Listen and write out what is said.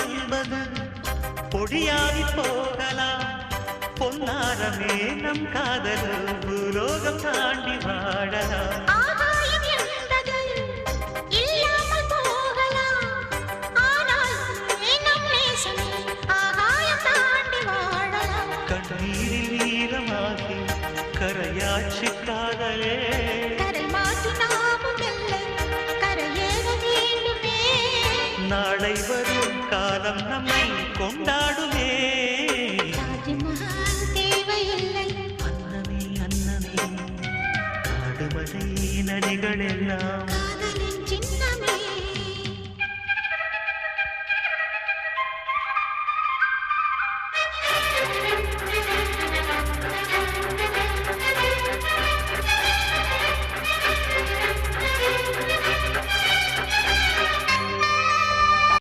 என்பது பொடியாகி போகலாம். பொன்னாரமே நம் காதல் பூலோகம் தாண்டி வாழலாம். கண்ணீரில் ஈரமாகி கரையாட்சி காதலே நாளை வரும் காலம் நம்மை கொண்டாடுமே. அன்னமே அன்னமே காடுமலை நதிகள் எல்லாம்